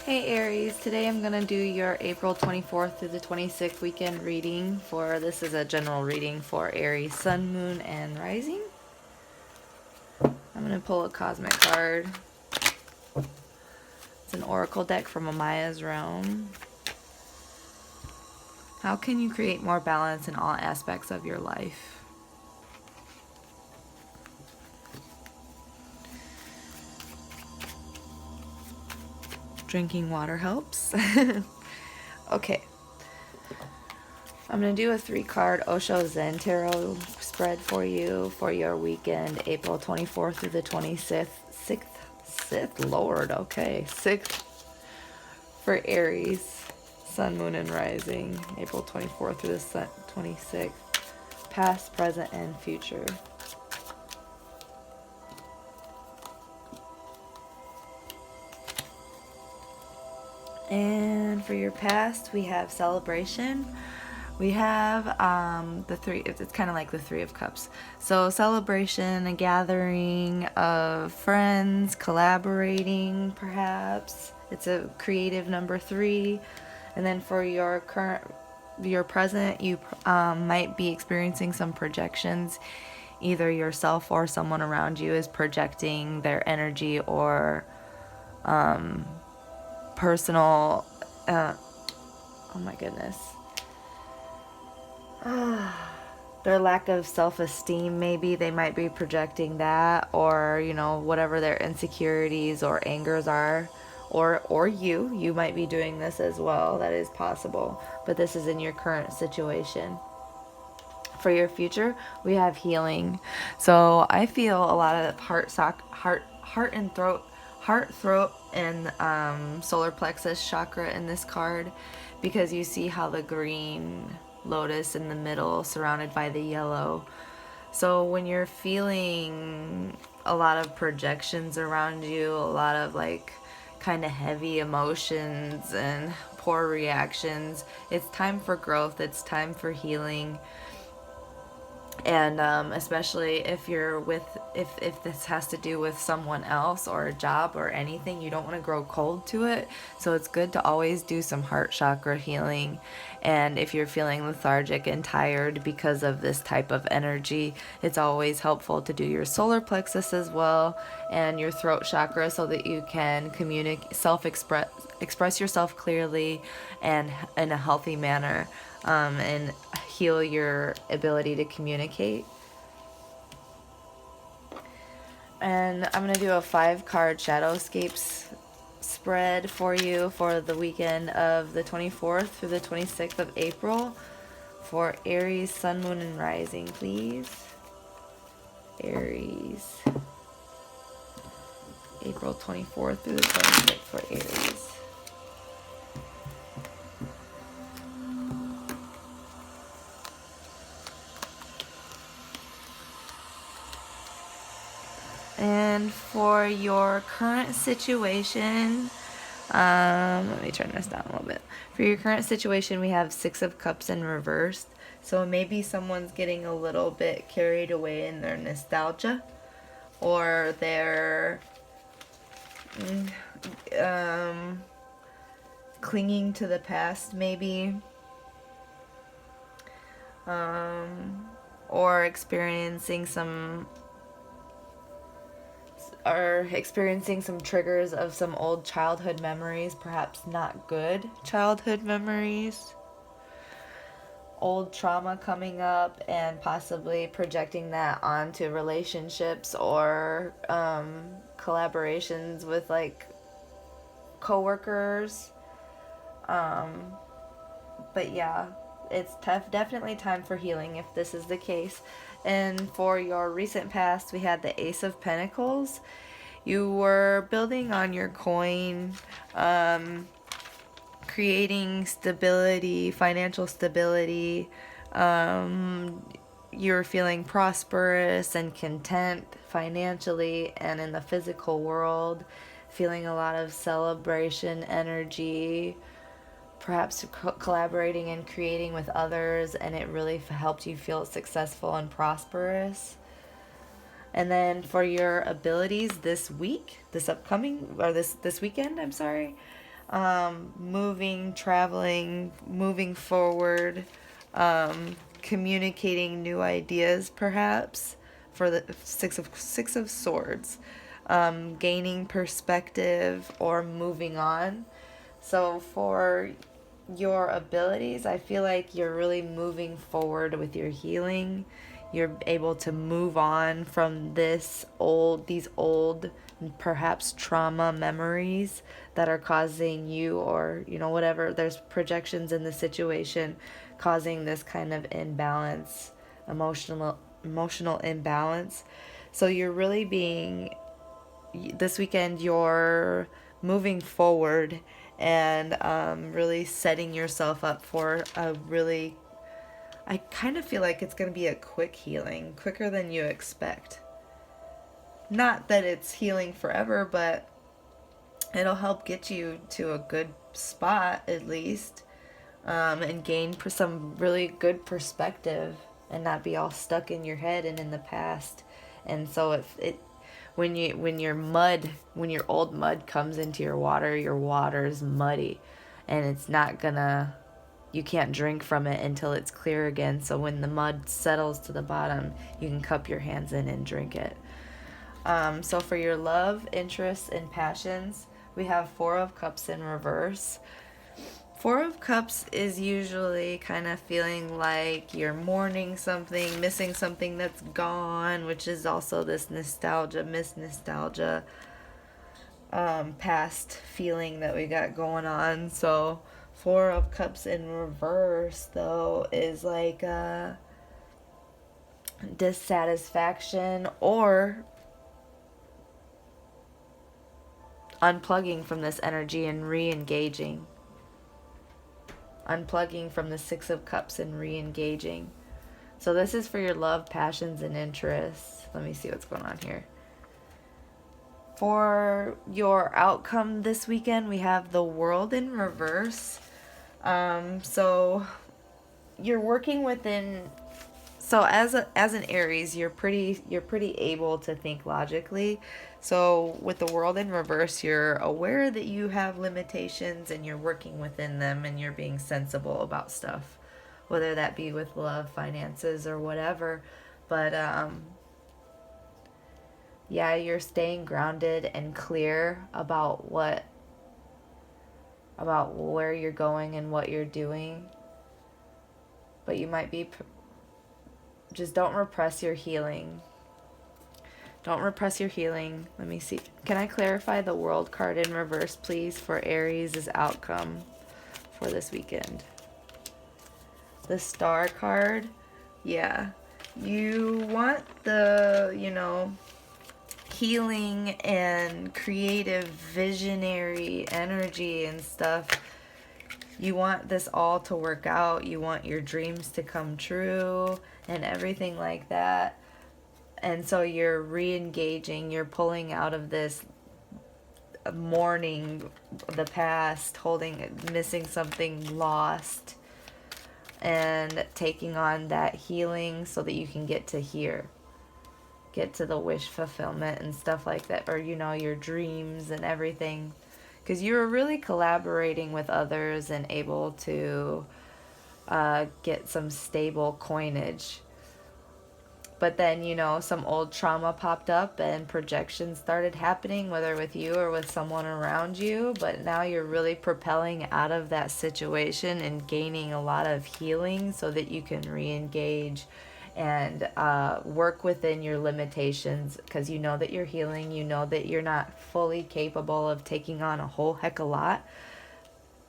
Hey Aries, today I'm going to do your April 24th through the 26th weekend reading for, this is a general reading for Aries, Sun, Moon, and Rising. I'm going to pull a cosmic card. It's an oracle deck from AmeyasRealm. How can you create more balance in all aspects of your life? Drinking water helps. Okay. I'm going to do a 3-card Osho Zen Tarot spread for you for your weekend, April 24th through the 26th. 6th, Lord, okay. 6th for Aries, Sun, Moon, and Rising, April 24th through the 26th. Past, present, and future. And for your past, we have celebration. We have the three, it's kind of like the Three of Cups. So celebration, a gathering of friends, collaborating perhaps. It's a creative number 3. And then for your present, you might be experiencing some projections. Either yourself or someone around you is projecting their energy or personal, oh my goodness. Their lack of self-esteem, maybe they might be projecting that, or whatever their insecurities or angers are, or you might be doing this as well. That is possible, but this is in your current situation. For your future, we have healing. So I feel a lot of heart, throat, and solar plexus chakra in this card, because you see how the green lotus in the middle surrounded by the yellow. So when you're feeling a lot of projections around you, a lot of like kind of heavy emotions and poor reactions, it's time for growth, it's time for healing. And especially if you're if this has to do with someone else or a job or anything, you don't want to grow cold to it. So it's good to always do some heart chakra healing. And if you're feeling lethargic and tired because of this type of energy, it's always helpful to do your solar plexus as well and your throat chakra, so that you can express yourself clearly and in a healthy manner, and heal your ability to communicate. And I'm going to do a 5-card Shadowscapes spread for you for the weekend of the 24th through the 26th of April for Aries, Sun, Moon, and Rising, please. Aries. April 24th through the 26th for Aries. And for your current situation, let me turn this down a little bit. For your current situation, we have 6 of Cups in reverse. So maybe someone's getting a little bit carried away in their nostalgia, or their clinging to the past, maybe, or experiencing some triggers of some old childhood memories, perhaps not good childhood memories, old trauma coming up, and possibly projecting that onto relationships or collaborations with like coworkers. But yeah, it's definitely time for healing if this is the case. And for your recent past, we had the Ace of Pentacles. You were building on your coin, creating stability, financial stability. You're feeling prosperous and content financially and in the physical world, feeling a lot of celebration energy, perhaps collaborating and creating with others, and it really helped you feel successful and prosperous. And then for your abilities this week, this weekend, I'm sorry, moving, traveling, moving forward, communicating new ideas perhaps for the six of swords, gaining perspective or moving on. So for your abilities, I feel like you're really moving forward with your healing. You're able to move on from these old perhaps trauma memories that are causing you, or whatever, there's projections in the situation causing this kind of imbalance, emotional imbalance. So you're really being, this weekend you're moving forward and really setting yourself up for a really, I kind of feel like it's going to be a quick healing, quicker than you expect. Not that it's healing forever, but it'll help get you to a good spot at least, and gain some really good perspective and not be all stuck in your head and in the past. And so if it when your old mud comes into your water is muddy, and it's not gonna, you can't drink from it until it's clear again. So when the mud settles to the bottom, you can cup your hands in and drink it. So for your love, interests, and passions, we have Four of Cups in reverse. Four of Cups is usually kind of feeling like you're mourning something, missing something that's gone, which is also this nostalgia, past feeling that we got going on. So Four of Cups in reverse, though, is like dissatisfaction or unplugging from this energy and re-engaging. Unplugging from the Six of Cups and re-engaging. So this is for your love, passions, and interests. Let me see what's going on here. For your outcome this weekend, we have the World in reverse. So you're working within. So as an Aries, you're pretty able to think logically. So with the World in reverse, you're aware that you have limitations and you're working within them, and you're being sensible about stuff, whether that be with love, finances, or whatever. But yeah, you're staying grounded and clear about where you're going and what you're doing. But you might be, just don't repress your healing. Don't repress your healing. Let me see. Can I clarify the World card in reverse, please, for Aries' outcome for this weekend? The Star card. Yeah. You want the, healing and creative visionary energy and stuff. You want this all to work out. You want your dreams to come true and everything like that. And so you're re-engaging, you're pulling out of this mourning the past, missing something lost, and taking on that healing so that you can get to here. Get to the wish fulfillment and stuff like that, or your dreams and everything. Because you were really collaborating with others and able to get some stable coinage. But then, some old trauma popped up and projections started happening, whether with you or with someone around you. But now you're really propelling out of that situation and gaining a lot of healing so that you can re-engage and work within your limitations, because you know that you're healing. You know that you're not fully capable of taking on a whole heck of a lot.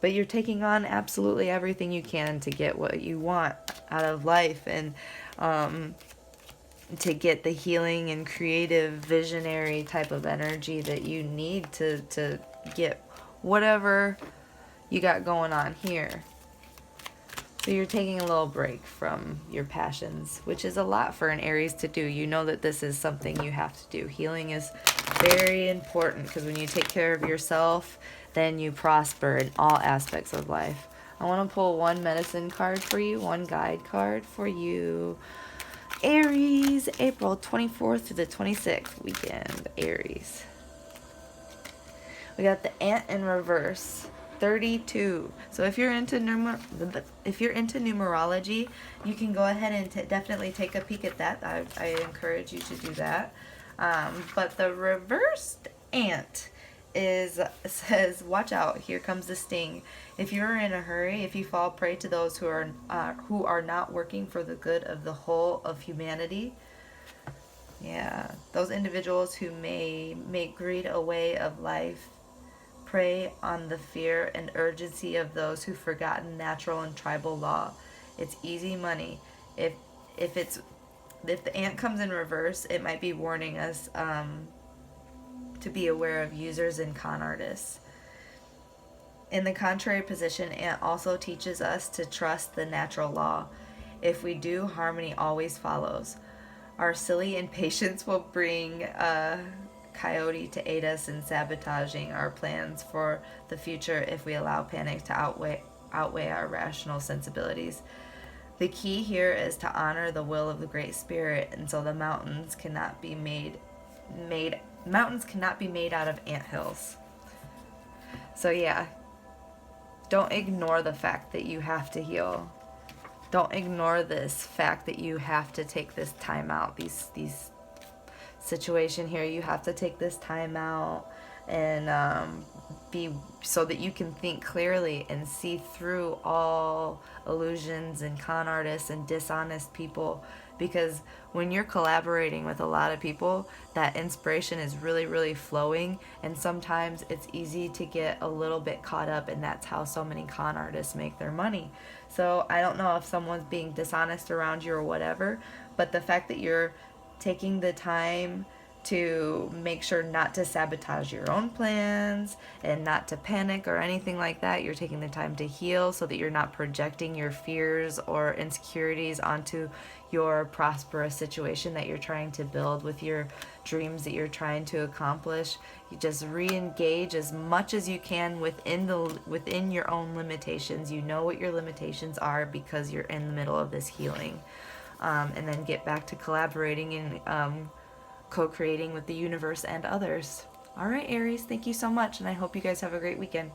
But you're taking on absolutely everything you can to get what you want out of life, and to get the healing and creative visionary type of energy that you need to get whatever you got going on here. So you're taking a little break from your passions, which is a lot for an Aries to do. You know that this is something you have to do. Healing is very important, because when you take care of yourself, then you prosper in all aspects of life. I want to pull one medicine card for you, one guide card for you. Aries, April 24th to the 26th weekend, Aries. We got the Ant in reverse. 32. So if you're into numerology, you can go ahead and definitely take a peek at that. I encourage you to do that. But the reversed ant says, watch out, here comes the sting. If you're in a hurry, if you fall prey to those who are not working for the good of the whole of humanity, yeah, those individuals who may make greed a way of life, prey on the fear and urgency of those who've forgotten natural and tribal law. It's easy money. If the ant comes in reverse, it might be warning us to be aware of users and con artists. In the contrary position, ant also teaches us to trust the natural law. If we do, harmony always follows. Our silly impatience will bring coyote to aid us in sabotaging our plans for the future if we allow panic to outweigh our rational sensibilities. The key here is to honor the will of the Great Spirit, and so the mountains cannot be made out of anthills. So yeah, don't ignore the fact that you have to heal. Don't ignore this fact that you have to take this time out. These situation here, you have to take this time out and be so that you can think clearly and see through all illusions and con artists and dishonest people. Because when you're collaborating with a lot of people, that inspiration is really, really flowing, and sometimes it's easy to get a little bit caught up, and that's how so many con artists make their money. So I don't know if someone's being dishonest around you or whatever, but the fact that you're taking the time to make sure not to sabotage your own plans and not to panic or anything like that. You're taking the time to heal so that you're not projecting your fears or insecurities onto your prosperous situation that you're trying to build with your dreams that you're trying to accomplish. You just re-engage as much as you can within your own limitations. You know what your limitations are because you're in the middle of this healing. And then get back to collaborating and co-creating with the universe and others. All right, Aries, thank you so much, and I hope you guys have a great weekend.